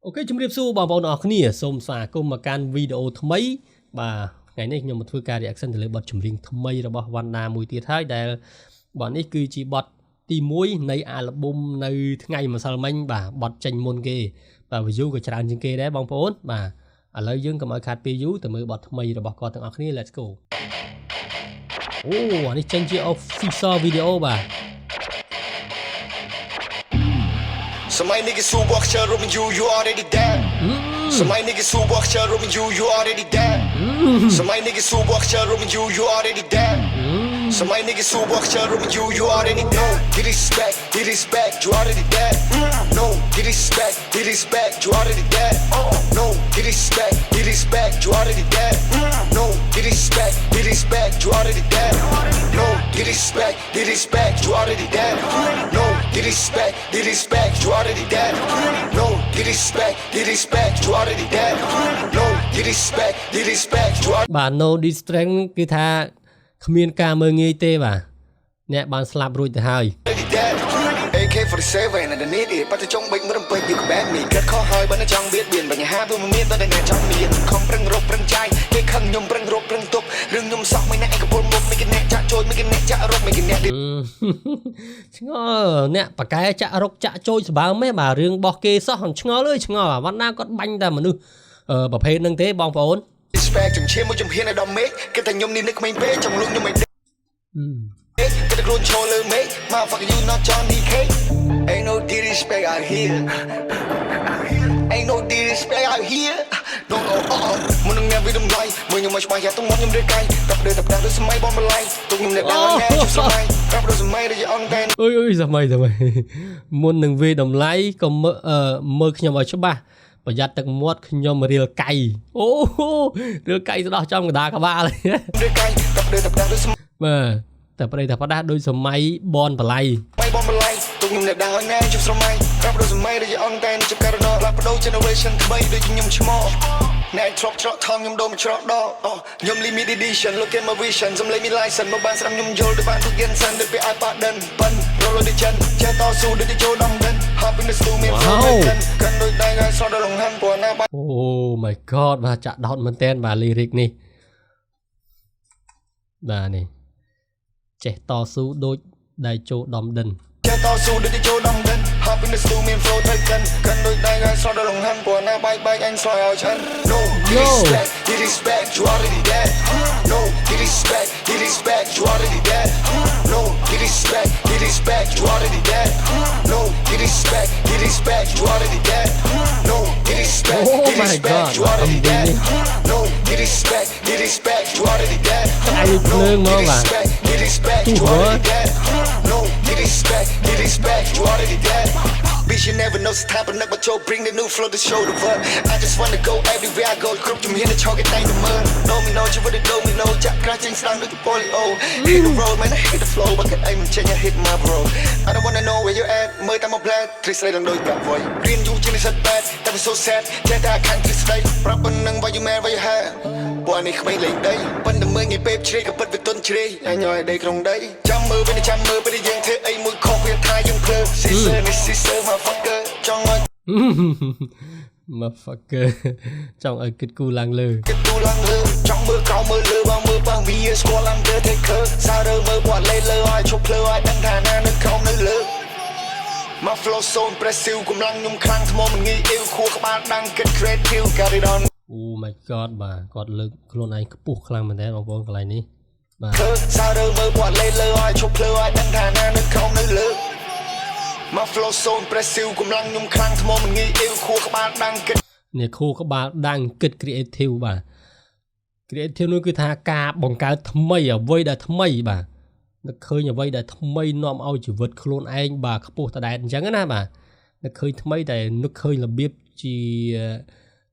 Ok, chúng ta sẽ bảo nó khnia xôm xả cùng mà can video thấm mấy và ngày nay nhung một phương ca reaction từ lấy bật chủng riêng thấm mấy rồi bảo Vanna mùi tiệt thái để bọn ấy cứ chỉ bật ti muốiใน album ใน ថ្ងៃម្សិលមិញបាទបត់ចេញមុនគេបាទ view ក៏ច្រើនជាងគេដែរបងប្អូនបាទឥឡូវយើងកុំឲ្យខាតពេលយូរទៅមើលបត់ថ្មីរបស់គាត់ទាំងអស់គ្នា let's go អូអានេះចេញជា official video បាទ Somebody niggas who walk your room and you already dead. Somebody niggas who walk your room and you already dead. Somebody niggas who walk your room and you already dead. Somebody niggas who walk your room and you already dead. Get respect, you already dead. No, get respect, you already dead. No, get respect, you already dead. No, get respect, you already dead. No, get respect, you already dead. No, get respect, you already dead. No, get respect, you already dead. No, get respect, you already. បាទ no distract គឺថាគ្មានការមើលងាយទេបាទអ្នកបានស្លាប់រួចទៅហើយ AK47 and the need it បាត់ទៅចង់បិចមើលពេកយូរបែបនេះកាត់ខុសហើយបើនៅចង់បៀតបៀនបញ្ហាវាមិនមានតែអ្នកចង់មានខំប្រឹងរកប្រឹងចាយគេខឹងខ្ញុំប្រឹងរកប្រឹងទប់រឿងខ្ញុំសោះមិនអ្នកឯងកពុលមុខមិនគេអ្នកចាក់ចូលមិនគេអ្នកចាក់រកមិនគេអ្នកឆ្ងល់អ្នកប៉ាកែចាក់រកចាក់ចូលស្បើមទេបាទរឿងរបស់គេសោះឆ្ងល់អើយឆ្ងល់វណ្ណាគាត់បាញ់តែមនុស្សប្រភេទហ្នឹងទេបងប្អូន respect ជំឈាមមកជំហានឲ្យដល់មេឃគេតែខ្ញុំនេះនៅក្មេងពេកចំលុងខ្ញុំមិនគេតែខ្លួនឈរលើមេឃ Motherfucker you not Johnny Cake Ain't no disrespect out here Ain't no disrespect out here Don't goមុននឹងអ្នកវាដំឡៃមើលខ្ញុំមកច្បាស់យ៉ាទុំមកខ្ញុំរៀបកាយតែផ្ដេសដូចសម័យបងម្លាយទុំខ្ញុំអ្នកដើរញ៉ាំជុំសម័យប្រាប់ដូចសម័យដែលអន់តែនអុយសម័យមុននឹងវាតម្លៃក៏មើលខ្ញុំឲ្យច្បាស់ប្រយ័ត្នទឹកមាត់ខ្ញុំរៀលកៃអូរៀលកៃស្ដោះចំកណ្ដាលក្បាលរៀលកៃតែផ្ដេសដូចសម័យបាទតែប្រេតែផ្ដាស់ដូចសម័យបនបល័យបងម្លាយទុំខ្ញុំអ្នកដើរញ៉ាំជុំសម័យប្រាប់ដូចសម័យដែលអន់តែនជុំការណោផ្លាស់ប្ដូរ generation ថ្មីដូចខ្ញុំឈ្មោះអ្នកច្រកច្រកថងខ្ញុំដូរមកច្រកដកខ្ញុំ limited edition look at my vision សំឡេងមាន license មកបានស្ដាប់ខ្ញុំយល់ដូចបានទុកយិនសិនដូចពី iPad ដិនប៉ិន roll the gen ចេះតស៊ូដូចចូលដំដិន hop in the studio មាន flow កាន់ដូចដៃឲ្យស្រត់ដល់លង្ហិនព្រោះណាបាទអូ my god បាទចាក់ដោតមែនតែនបាទ lyric នេះបាទនេះចេះតស៊ូដូចដៃចូលដំដិនចេះតស៊ូដូចចូលដំដិន hop in the studio មាន flow ទៅកាន់ដូចដៃឲ្យស្រត់ដល់លង្ហិនព្រោះណាបែកអញស្រ័យឲ្យឆ្អិន No get respect you already dead No get respect you already dead No get respect you already dead No get respect you already dead No get respect you already dead No get respect you already dead អាយភ្លើងមកបាទ get respect you already dead No get respect you already dead Bitch, you never know some type of nut, but yo, bring the new flow to show the world. I just wanna go everywhere I go. Group to me in the chalk and thank the mud. Know me, know you, but it know me, know. Jack crashing, sound like a polio. Hit the road, man, I hit the flow. But I'm in change, I hit my bro. I don't wanna know where you at. Mới time I'm black. Three slide on those got boy. Green, you, Jimmy, said bad. That was so sad. Jet, I can't just stay. Proper, nung, why you mad, why you had? Boy, I can't like day. When the money, babe, tree, I put the ton tree. I know I day, from day. Jammer, but the young tail, I'm with coffee and tie, young club. Sister, my fucker. Motherfucker ចង់ឲ្យគិតគូឡើងលើគិតគូឡើងលើចង់មើលក្រោមមើលលើបងមើលបងវាស្គាល់ឡើងទៅ take her សាររើមើលគាត់លេលើឲ្យឈប់ភ្លើឲ្យដឹងថាណានៅក្រោមនៅលើ My flow so impressive កម្លាំងខ្ញុំខ្លាំងថ្មមិនងាយអ៊ីវខួរក្បាលដាំងគិត creative carry on Oh my god បាទគាត់លើកខ្លួនឯងខ្ពស់ខ្លាំងមែនតើបងប្អូនកន្លែងនេះបាទសាររើមើលគាត់លេលើឲ្យឈប់ភ្លើឲ្យដឹងថាណានៅក្រោមនៅលើMy flow so impressive កម្លាំងខ្ញុំខ្លាំងថ្មមិនងាយអ៊ីវខួរក្បាលដាំងគិតនេះខួរក្បាលដាំងគិត creative បាទ creative នោះគឺថាការបង្កើតថ្មីអ្វីដែលថ្មីបាទនឹកឃើញអ្វីដែលថ្មីនាំឲ្យជីវិតខ្លួនឯងបាទខ្ពស់តដែតអញ្ចឹងណាបាទនឹកឃើញថ្មីតែនឹកឃើញរបៀបជា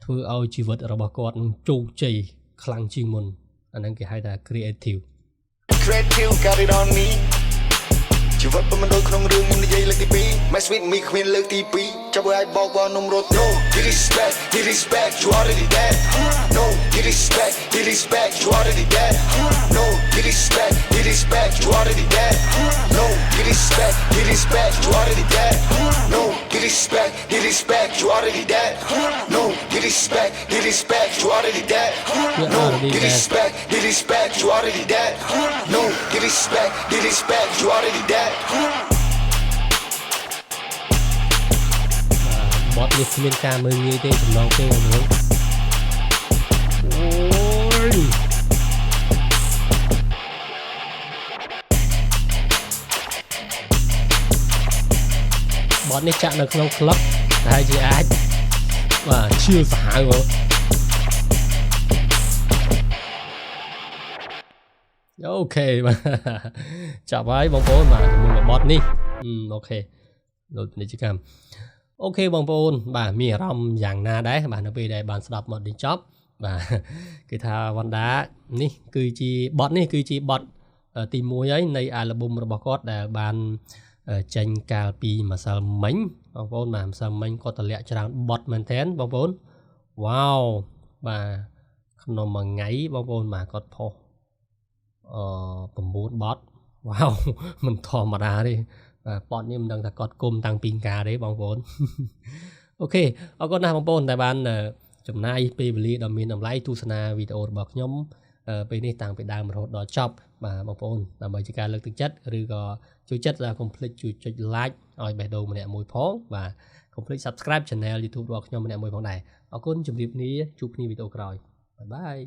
ធ្វើឲ្យជីវិតរបស់គាត់នឹងជោគជ័យខ្លាំងជាងមុនអាហ្នឹងគេហៅថា creative carry on meជីវិតមិនដូចក្នុងរឿងខ្ញុំនិយាយលើកទី2 My sweet me គ្មានលើកទី2ចាប់ឲ្យបោកបនំរត់ No get respect you already dead No get respect you already dead No get respect, get respect, you already dead. No, get respect, you already dead. No, get respect, you already dead. No, get respect, you already dead. No, get respect, you already dead. No, get respect, you already dead. បតនេះគ្មានការមើលងាយទេចំណងទេបងប្អូនអូយបតនេះចាក់នៅក្នុងក្លឹបហើយជាអាចបាទឈឿសាហាវបងអូខេបាទចាប់ហើយបងប្អូនបាទជាមួយបតនេះអូខេដូចពាណិជ្ជកម្មអូខេបងប្អូនបាទមានអារម្មណ៍យ៉ាងណាដែរបាទនៅពេលដែលបានស្ដាប់មកđếnចប់បាទគឺថាវណ្ដានេះគឺជាបទនេះគឺជាបទទី1ហើយនៃអាល់ប៊ុមរបស់គាត់ដែលបានចេញកាលពីម្សិលមិញបងប្អូនបាទម្សិលមិញគាត់តម្លាក់ច្រើនបទមែនទែនបងប្អូនវ៉ាវបាទក្នុងមួយថ្ងៃបងប្អូនបាទគាត់ផុស9បទវ៉ាវមិនធម្មតាទេបាទបទនេះមិនដឹងថាគាត់គុំតាំងពីការទេបងប្អូនអូខេអរគុណណាស់បងប្អូនដែលបានចំណាយពេលវេលាដ៏មានតម្លៃទស្សនាវីដេអូរបស់ខ្ញុំពេលនេះតាំងពីដើមរហូតដល់ចប់បាទបងប្អូនដើម្បីជាការលើកទឹកចិត្តឬក៏ជួយចិត្តកុំភ្លេចជួយចុច like ឲ្យបេះដូងម្នាក់មួយផងបាទកុំភ្លេច subscribe channel YouTube របស់ខ្ញុំម្នាក់មួយផងដែរអរគុណជម្រាបលាជួបគ្នាវីដេអូក្រោយបាយបាយ